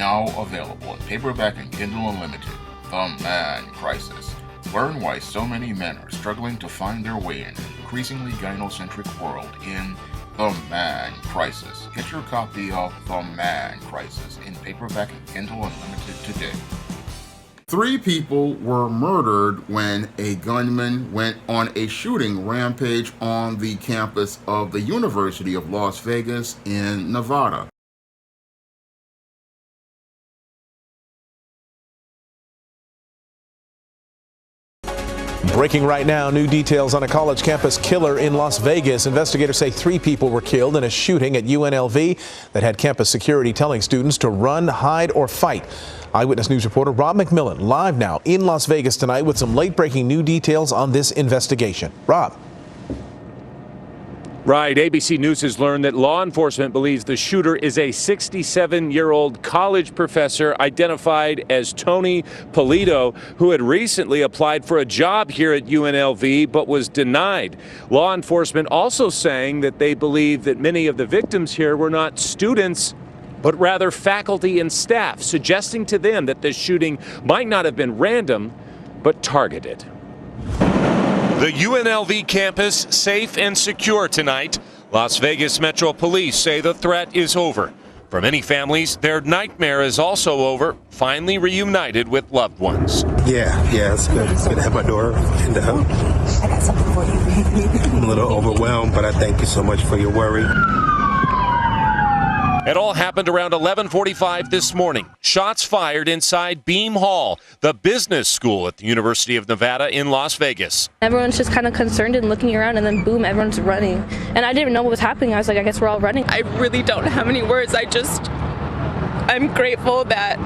now available in paperback and Kindle Unlimited. The Man Crisis. Learn why so many men are struggling to find their way in an increasingly gynocentric world in The Man Crisis. Get your copy of The Man Crisis in paperback and Kindle Unlimited today. 3 people were murdered when a gunman went on a shooting rampage on the campus of the University of Las Vegas in Nevada. Breaking right now, new details on a college campus killer in Las Vegas. Investigators say 3 people were killed in a shooting at UNLV that had campus security telling students to run, hide, or fight. Eyewitness News reporter Rob McMillan live now in Las Vegas tonight with some late-breaking new details on this investigation. Rob. Right. ABC News has learned that law enforcement believes the shooter is a 67-year-old college professor identified as Tony Polito, who had recently applied for a job here at UNLV but was denied. Law enforcement also saying that they believe that many of the victims here were not students, but rather faculty and staff, suggesting to them that the shooting might not have been random, but targeted. The UNLV campus safe and secure tonight. Las Vegas Metro Police say the threat is over. For many families, their nightmare is also over, finally reunited with loved ones. Yeah, it's good. It's good to have my daughter. And I got something for you. I'm a little overwhelmed, but I thank you so much for your worry. It all happened around 11:45 this morning. Shots fired inside Beam Hall, the business school at the University of Nevada in Las Vegas. Everyone's just kind of concerned and looking around, and then boom, everyone's running. And I didn't know what was happening. I was like, I guess we're all running. I really don't have any words. I'm grateful that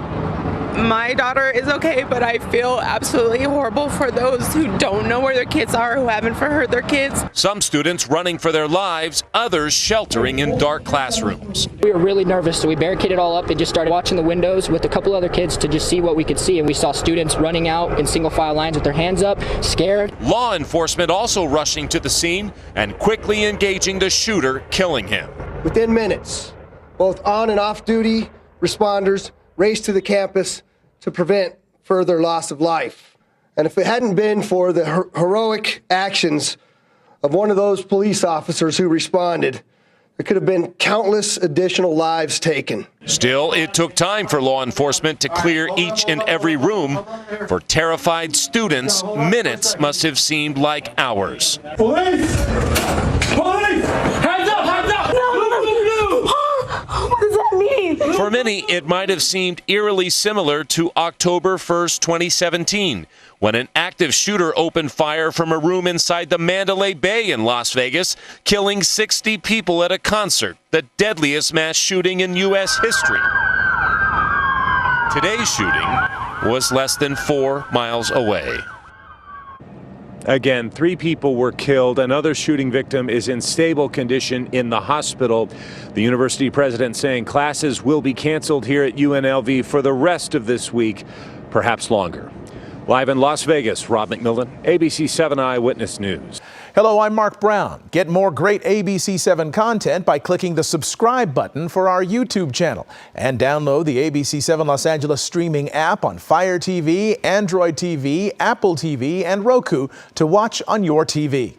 my daughter is okay, but I feel absolutely horrible for those who don't know where their kids are, who haven't heard their kids. Some students running for their lives, others sheltering in dark classrooms. We were really nervous, so we barricaded all up and just started watching the windows with a couple other kids to just see what we could see. And we saw students running out in single file lines with their hands up, scared. Law enforcement also rushing to the scene and quickly engaging the shooter, killing him. Within minutes, both on and off duty responders raced to the campus to prevent further loss of life. And if it hadn't been for the heroic actions of one of those police officers who responded, there could have been countless additional lives taken. Still, it took time for law enforcement to clear each and every room. For terrified students, minutes must have seemed like hours. Police! Police! Hands up! Hands up! No! What does that mean? For many, it might have seemed eerily similar to October 1st, 2017, when an active shooter opened fire from a room inside the Mandalay Bay in Las Vegas, killing 60 people at a concert, the deadliest mass shooting in U.S. history. Today's shooting was less than 4 miles away. Again, 3 people were killed. Another shooting victim is in stable condition in the hospital. The university president saying classes will be canceled here at UNLV for the rest of this week, perhaps longer. Live in Las Vegas, Rob McMillan, ABC 7 Eyewitness News. Hello, I'm Mark Brown. Get more great ABC 7 content by clicking the subscribe button for our YouTube channel and download the ABC 7 Los Angeles streaming app on Fire TV, Android TV, Apple TV, and Roku to watch on your TV.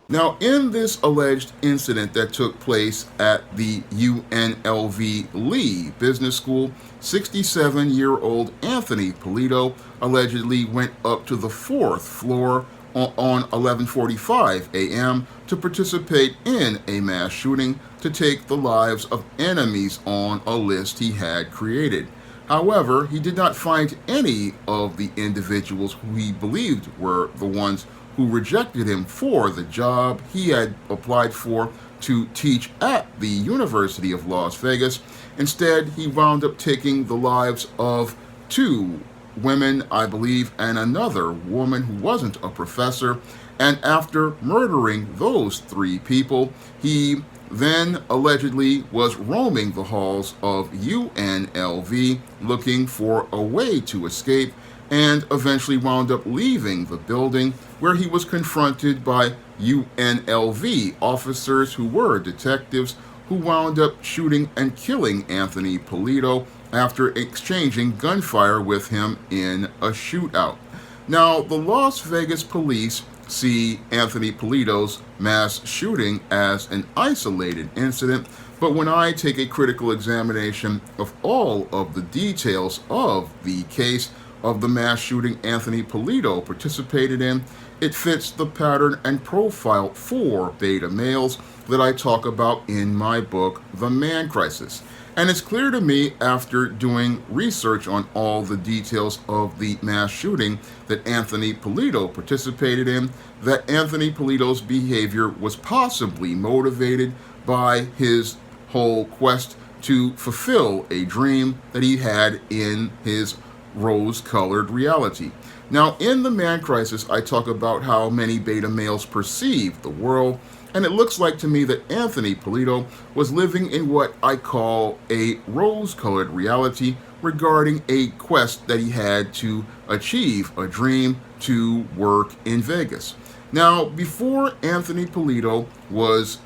Now, in this alleged incident that took place at the UNLV Lee Business School, 67-year-old Anthony Polito allegedly went up to the 4th floor on 11:45 a.m. to participate in a mass shooting to take the lives of enemies on a list he had created. However, he did not find any of the individuals who he believed were the ones who rejected him for the job he had applied for to teach at the University of Las Vegas. Instead, he wound up taking the lives of 2 women, I believe, and another woman who wasn't a professor. And after murdering those 3 people, he then allegedly was roaming the halls of UNLV looking for a way to escape, and eventually wound up leaving the building, where he was confronted by UNLV officers who were detectives who wound up shooting and killing Anthony Polito after exchanging gunfire with him in a shootout. Now, the Las Vegas police see Anthony Polito's mass shooting as an isolated incident, but when I take a critical examination of all of the details of the case of the mass shooting Anthony Polito participated in, it fits the pattern and profile for beta males that I talk about in my book, The Man Crisis. And it's clear to me after doing research on all the details of the mass shooting that Anthony Polito participated in, that Anthony Polito's behavior was possibly motivated by his whole quest to fulfill a dream that he had in his rose-colored reality. Now, in The Man Crisis, I talk about how many beta males perceive the world, and it looks like to me that Anthony Polito was living in what I call a rose-colored reality regarding a quest that he had to achieve a dream to work in Vegas. Now, before Anthony Polito was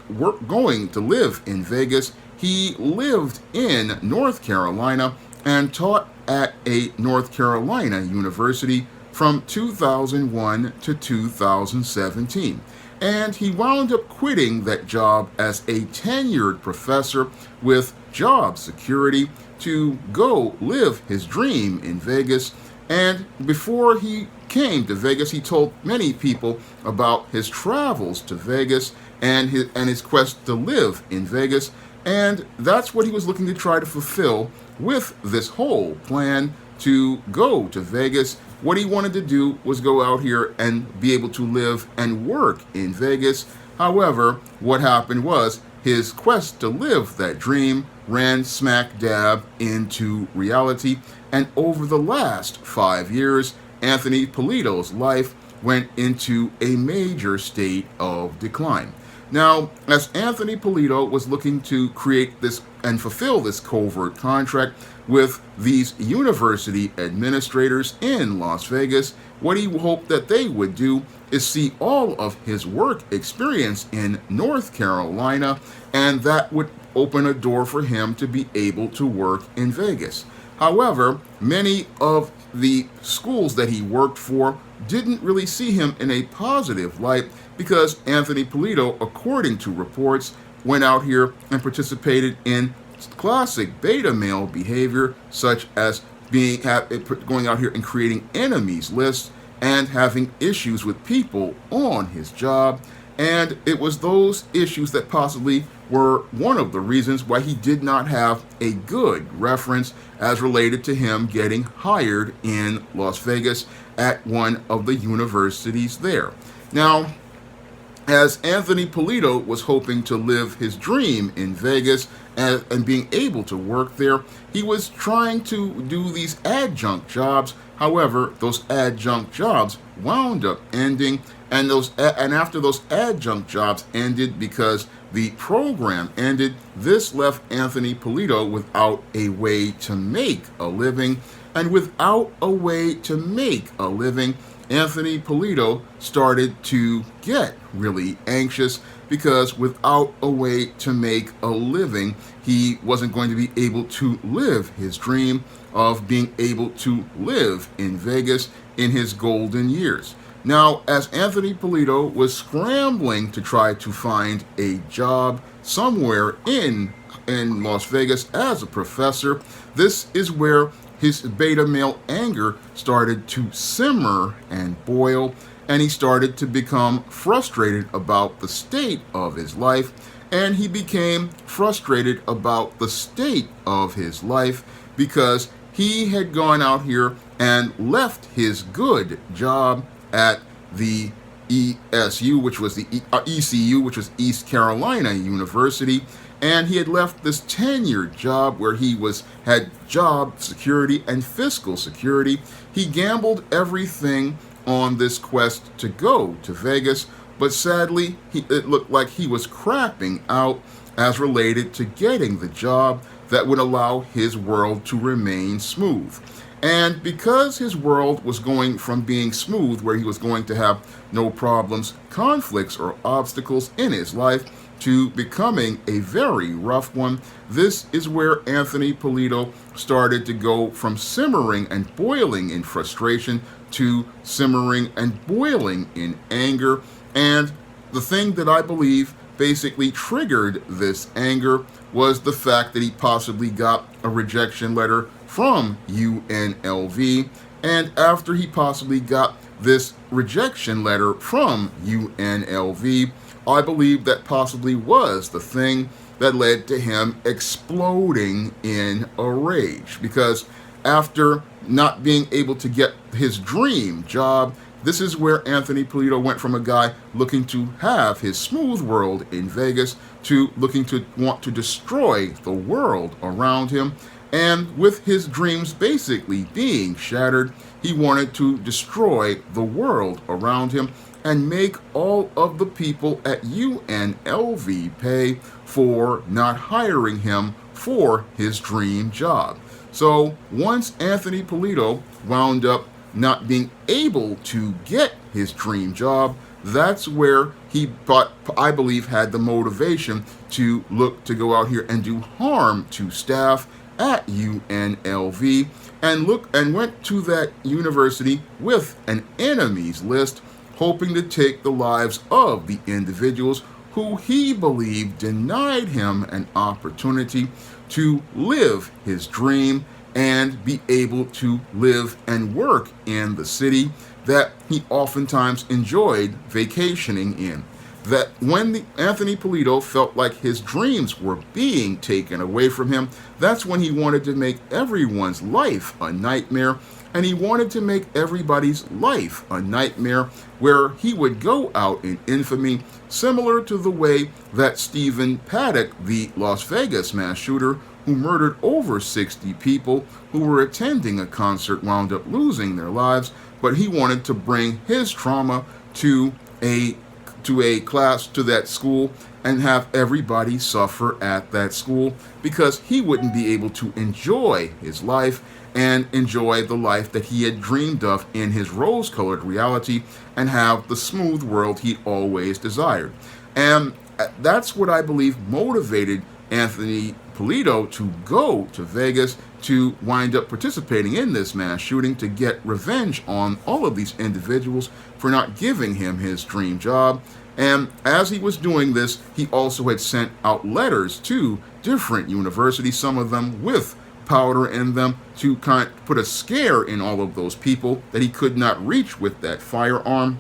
going to live in Vegas, he lived in North Carolina and taught at a North Carolina university from 2001 to 2017. And he wound up quitting that job as a tenured professor with job security to go live his dream in Vegas. And before he came to Vegas, he told many people about his travels to Vegas and his quest to live in Vegas. And that's what he was looking to try to fulfill with this whole plan to go to Vegas. What he wanted to do was go out here and be able to live and work in Vegas. However, what happened was his quest to live that dream ran smack dab into reality. And over the last 5 years, Anthony Polito's life went into a major state of decline. Now, as Anthony Polito was looking to create this and fulfill this covert contract with these university administrators in Las Vegas, what he hoped that they would do is see all of his work experience in North Carolina, and that would open a door for him to be able to work in Vegas. However, many of the schools that he worked for didn't really see him in a positive light because Anthony Polito, according to reports, went out here and participated in classic beta male behavior, such as going out here and creating enemies lists and having issues with people on his job. And it was those issues that possibly were one of the reasons why he did not have a good reference as related to him getting hired in Las Vegas at one of the universities there. Now, as Anthony Polito was hoping to live his dream in Vegas and being able to work there, he was trying to do these adjunct jobs. However, those adjunct jobs wound up ending, and after those adjunct jobs ended because the program ended, this left Anthony Polito without a way to make a living. And without a way to make a living, Anthony Polito started to get really anxious because without a way to make a living, he wasn't going to be able to live his dream of being able to live in Vegas in his golden years. Now, as Anthony Polito was scrambling to try to find a job somewhere in Las Vegas as a professor, this is where his beta male anger started to simmer and boil, and he started to become frustrated about the state of his life, and he became frustrated about the state of his life because he had gone out here and left his good job at the ECU, which was the East Carolina University, and he had left this tenured job where he had job security and fiscal security. He gambled everything on this quest to go to Vegas, but sadly, it looked like he was crapping out as related to getting the job that would allow his world to remain smooth. And because his world was going from being smooth, where he was going to have no problems, conflicts, or obstacles in his life, to becoming a very rough one. This is where Anthony Polito started to go from simmering and boiling in frustration to simmering and boiling in anger. And the thing that I believe basically triggered this anger was the fact that he possibly got a rejection letter from UNLV. And after he possibly got this rejection letter from UNLV, I believe that possibly was the thing that led to him exploding in a rage. Because after not being able to get his dream job, this is where Anthony Polito went from a guy looking to have his smooth world in Vegas to looking to want to destroy the world around him. And with his dreams basically being shattered, he wanted to destroy the world around him and make all of the people at UNLV pay for not hiring him for his dream job. So once Anthony Polito wound up not being able to get his dream job, that's where he, I believe, had the motivation to look to go out here and do harm to staff at UNLV and went to that university with an enemies list, hoping to take the lives of the individuals who he believed denied him an opportunity to live his dream and be able to live and work in the city that he oftentimes enjoyed vacationing in. That when Anthony Polito felt like his dreams were being taken away from him, that's when he wanted to make everyone's life a nightmare, and he wanted to make everybody's life a nightmare where he would go out in infamy, similar to the way that Stephen Paddock, the Las Vegas mass shooter, who murdered over 60 people who were attending a concert, wound up losing their lives, but he wanted to bring his trauma to a class, to that school, and have everybody suffer at that school because he wouldn't be able to enjoy his life and enjoy the life that he had dreamed of in his rose-colored reality and have the smooth world he'd always desired. And that's what I believe motivated Anthony Polito to go to Vegas to wind up participating in this mass shooting to get revenge on all of these individuals for not giving him his dream job. And as he was doing this, he also had sent out letters to different universities, some of them with powder in them, to kind of put a scare in all of those people that he could not reach with that firearm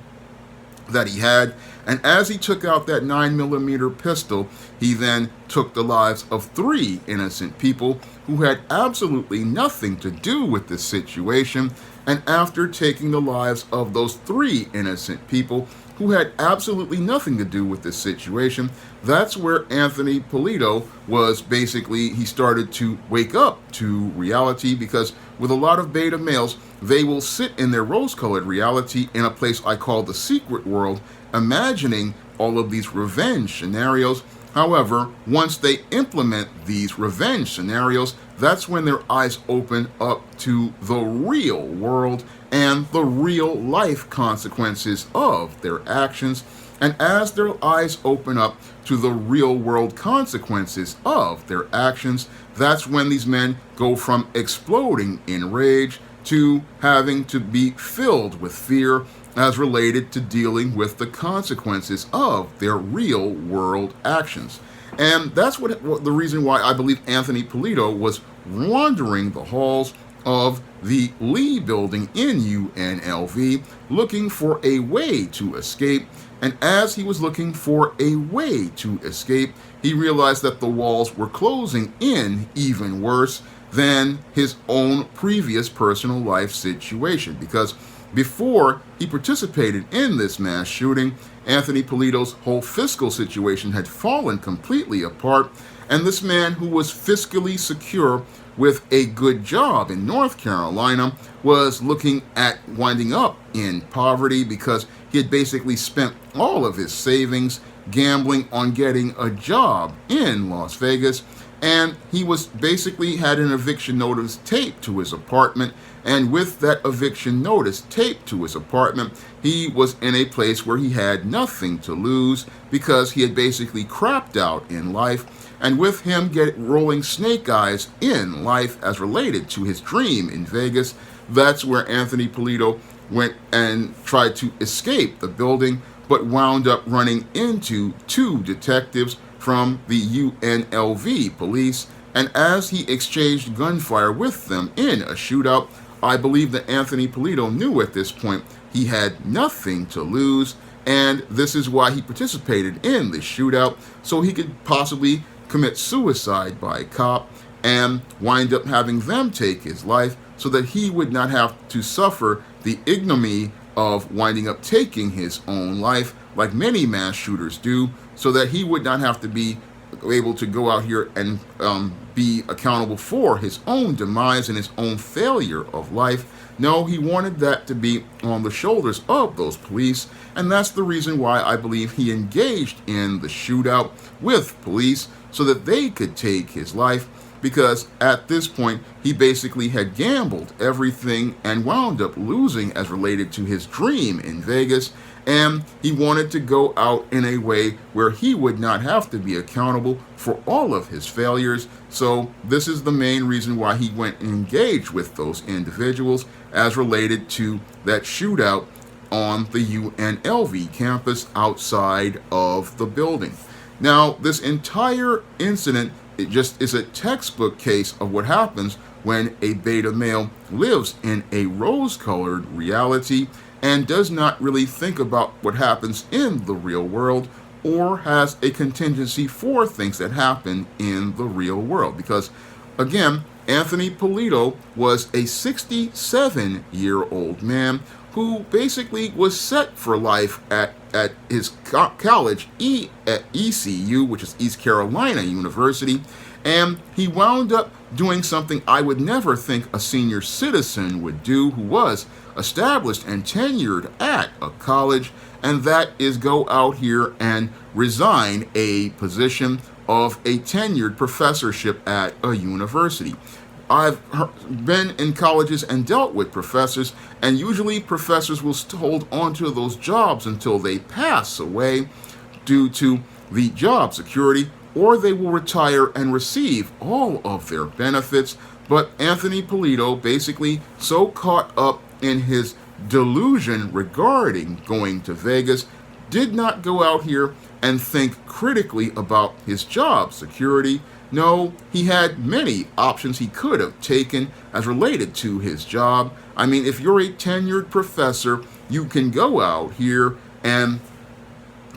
that he had. And as he took out that 9mm pistol, he then took the lives of 3 innocent people who had absolutely nothing to do with this situation. And after taking the lives of those 3 innocent people who had absolutely nothing to do with this situation, that's where Anthony Polito was basically, he started to wake up to reality, because with a lot of beta males, they will sit in their rose-colored reality in a place I call the secret world, imagining all of these revenge scenarios. However, once they implement these revenge scenarios, that's when their eyes open up to the real world and the real life consequences of their actions. And as their eyes open up to the real world consequences of their actions, that's when these men go from exploding in rage to having to be filled with fear as related to dealing with the consequences of their real world actions. And that's what the reason why I believe Anthony Polito was wandering the halls of the Lee building in UNLV looking for a way to escape. And as he was looking for a way to escape, he realized that the walls were closing in even worse than his own previous personal life situation. Because before he participated in this mass shooting, Anthony Polito's whole fiscal situation had fallen completely apart, and this man, who was fiscally secure with a good job in North Carolina, was looking at winding up in poverty because he had basically spent all of his savings gambling on getting a job in Las Vegas. and he was basically had an eviction notice taped to his apartment. And with that eviction notice taped to his apartment, he was in a place where he had nothing to lose because he had basically crapped out in life. And with him rolling snake eyes in life as related to his dream in Vegas, that's where Anthony Polito went and tried to escape the building, but wound up running into two detectives from the UNLV police. And as he exchanged gunfire with them in a shootout, I believe that Anthony Polito knew at this point he had nothing to lose, and this is why he participated in the shootout, so he could possibly commit suicide by a cop and wind up having them take his life so that he would not have to suffer the ignominy of winding up taking his own life like many mass shooters do, so that he would not have to be able to go out here and be accountable for his own demise and his own failure of life. No, he wanted that to be on the shoulders of those police, and that's the reason why I believe he engaged in the shootout with police so that they could take his life, because at this point he basically had gambled everything and wound up losing as related to his dream in Vegas, and he wanted to go out in a way where he would not have to be accountable for all of his failures. So this is the main reason why he went and engaged with those individuals as related to that shootout on the UNLV campus outside of the building. Now, this entire incident, it just is a textbook case of what happens when a beta male lives in a rose-colored reality and does not really think about what happens in the real world, or has a contingency for things that happen in the real world. Because, again, Anthony Polito was a 67-year-old man who basically was set for life at his college at ECU, which is East Carolina University, and he wound up doing something I would never think a senior citizen would do who was established and tenured at a college, and that is go out here and resign a position of a tenured professorship at a university. I've been in colleges and dealt with professors, and usually professors will hold on to those jobs until they pass away due to the job security, or they will retire and receive all of their benefits. But Anthony Polito, basically so caught up in his delusion regarding going to Vegas, did not go out here and think critically about his job security. No, he had many options he could have taken as related to his job. I mean, if you're a tenured professor, you can go out here and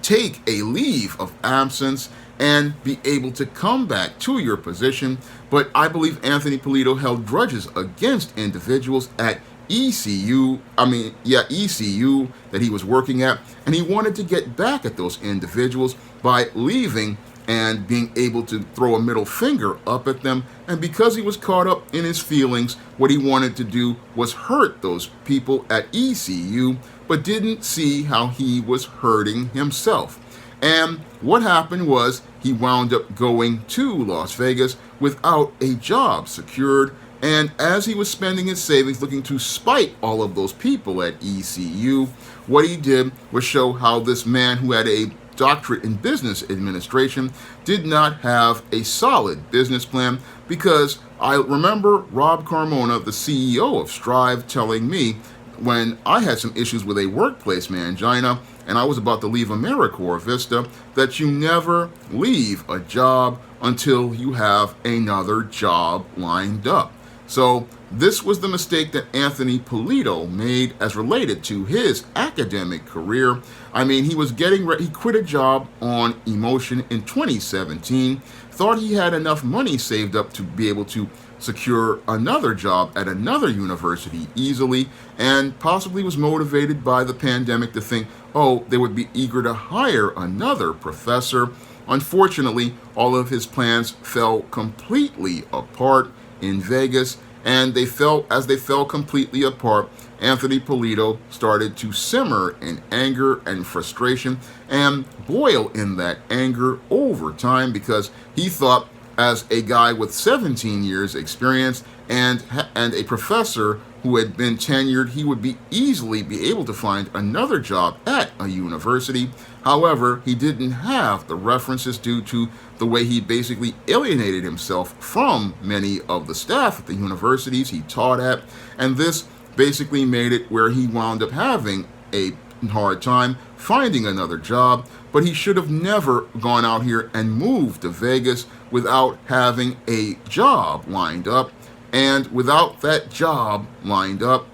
take a leave of absence and be able to come back to your position. But I believe Anthony Polito held grudges against individuals at ECU that he was working at, and he wanted to get back at those individuals by leaving and being able to throw a middle finger up at them. And because he was caught up in his feelings, what he wanted to do was hurt those people at ECU, but didn't see how he was hurting himself. And what happened was he wound up going to Las Vegas without a job secured. And as he was spending his savings looking to spite all of those people at ECU, what he did was show how this man who had a doctorate in business administration did not have a solid business plan. Because I remember Rob Carmona, the CEO of Strive, telling me when I had some issues with a workplace mangina and I was about to leave AmeriCorps Vista, that you never leave a job until you have another job lined up. So this was the mistake that Anthony Polito made as related to his academic career. I mean, he was he quit a job on emotion in 2017, thought he had enough money saved up to be able to secure another job at another university easily, and possibly was motivated by the pandemic to think, oh, they would be eager to hire another professor. Unfortunately, all of his plans fell completely apart in Vegas, and as they fell completely apart, Anthony Polito started to simmer in anger and frustration and boil in that anger over time, because he thought as a guy with 17 years experience and a professor who had been tenured, he would easily be able to find another job at a university. However, he didn't have the references due to the way he basically alienated himself from many of the staff at the universities he taught at, and this basically made it where he wound up having a hard time finding another job. But he should have never gone out here and moved to Vegas without having a job lined up. And without that job lined up,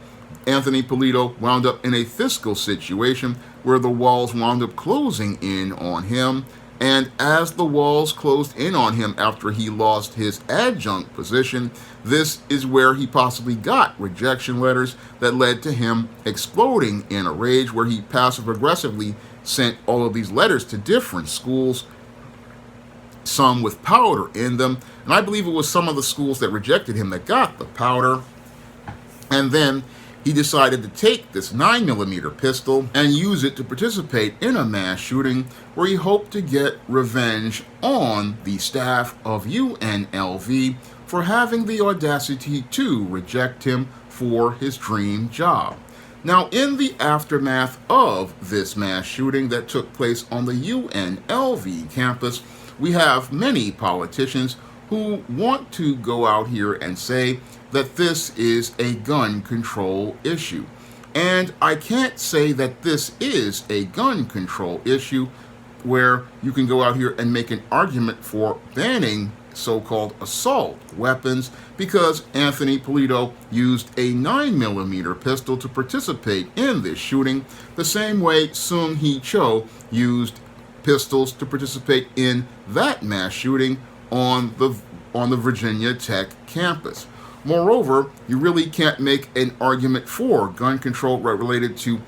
Anthony Polito wound up in a fiscal situation where the walls wound up closing in on him. And as the walls closed in on him after he lost his adjunct position, this is where he possibly got rejection letters that led to him exploding in a rage, where he passive-aggressively sent all of these letters to different schools, some with powder in them. And I believe it was some of the schools that rejected him that got the powder. And then he decided to take this 9mm pistol and use it to participate in a mass shooting where he hoped to get revenge on the staff of UNLV for having the audacity to reject him for his dream job. Now, in the aftermath of this mass shooting that took place on the UNLV campus, we have many politicians who want to go out here and say that this is a gun control issue. And I can't say that this is a gun control issue where you can go out here and make an argument for banning so-called assault weapons, because Anthony Polito used a 9mm pistol to participate in this shooting, the same way Sung Hee Cho used pistols to participate in that mass shooting on the Virginia Tech campus. Moreover, you really can't make an argument for gun control related to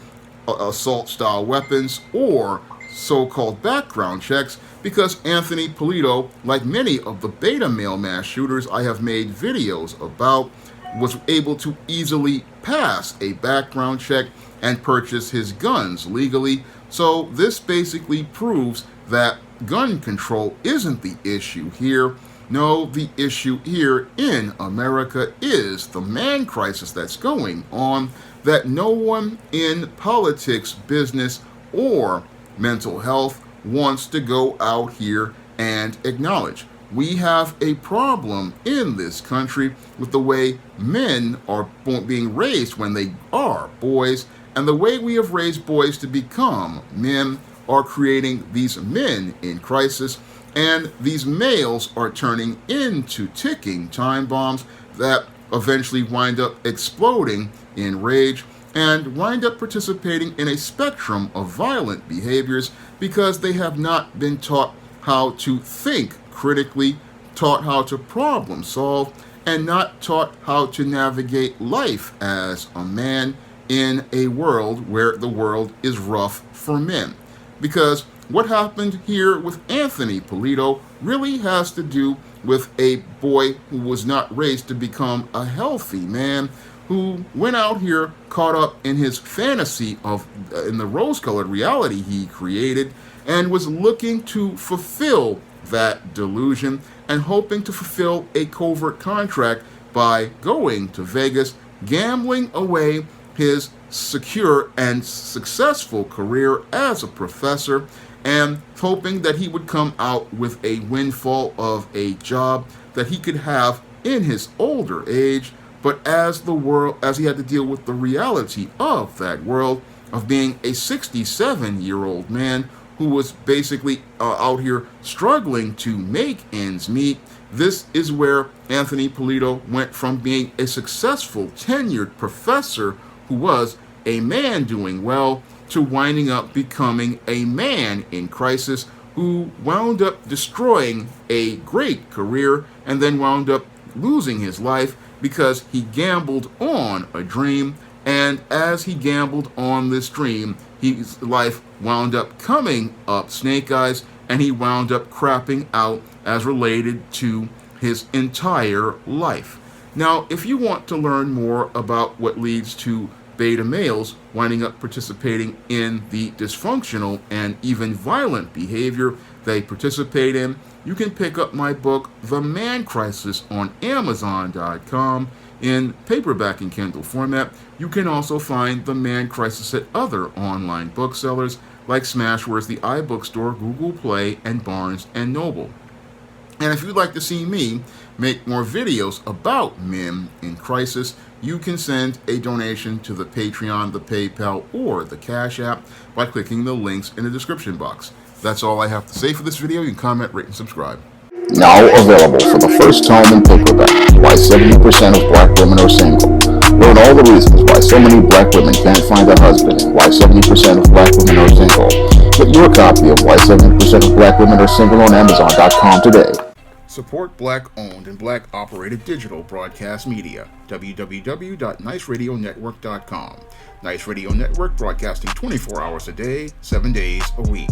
assault-style weapons or so-called background checks, because Anthony Polito, like many of the beta male mass shooters I have made videos about, was able to easily pass a background check and purchase his guns legally. So this basically proves that gun control isn't the issue here. No, the issue here in America is the man crisis that's going on that no one in politics, business, or mental health wants to go out here and acknowledge. We have a problem in this country with the way men are being raised when they are boys, and the way we have raised boys to become men are creating these men in crisis, and these males are turning into ticking time bombs that eventually wind up exploding in rage and wind up participating in a spectrum of violent behaviors because they have not been taught how to think critically, taught how to problem solve, and not taught how to navigate life as a man in a world where the world is rough for men. Because what happened here with Anthony Polito really has to do with a boy who was not raised to become a healthy man, who went out here caught up in his fantasy of in the rose-colored reality he created, and was looking to fulfill that delusion and hoping to fulfill a covert contract by going to Vegas, gambling away his secure and successful career as a professor, and hoping that he would come out with a windfall of a job that he could have in his older age. But as he had to deal with the reality of that world, of being a 67-year-old man who was basically out here struggling to make ends meet, this is where Anthony Polito went from being a successful tenured professor who was a man doing well to winding up becoming a man in crisis who wound up destroying a great career and then wound up losing his life because he gambled on a dream. And as he gambled on this dream, his life wound up coming up snake eyes, and he wound up crapping out as related to his entire life. Now, if you want to learn more about what leads to beta males winding up participating in the dysfunctional and even violent behavior they participate in. You can pick up my book, The Man Crisis, on Amazon.com in paperback and Kindle format. You can also find The Man Crisis at other online booksellers like Smashwords, the iBookstore, Google Play, and Barnes & Noble. And if you'd like to see me make more videos about men in crisis, you can send a donation to the Patreon, the PayPal, or the Cash App by clicking the links in the description box. That's all I have to say for this video. You can comment, rate, and subscribe. Now available for the first time in paperback, Why 70% of Black Women Are Single. Learn all the reasons why so many Black women can't find a husband and why 70% of Black women are single. Get your copy of Why 70% of Black Women Are Single on Amazon.com today. Support Black-owned and Black-operated digital broadcast media. www.niceradionetwork.com. Nice Radio Network, broadcasting 24 hours a day, 7 days a week.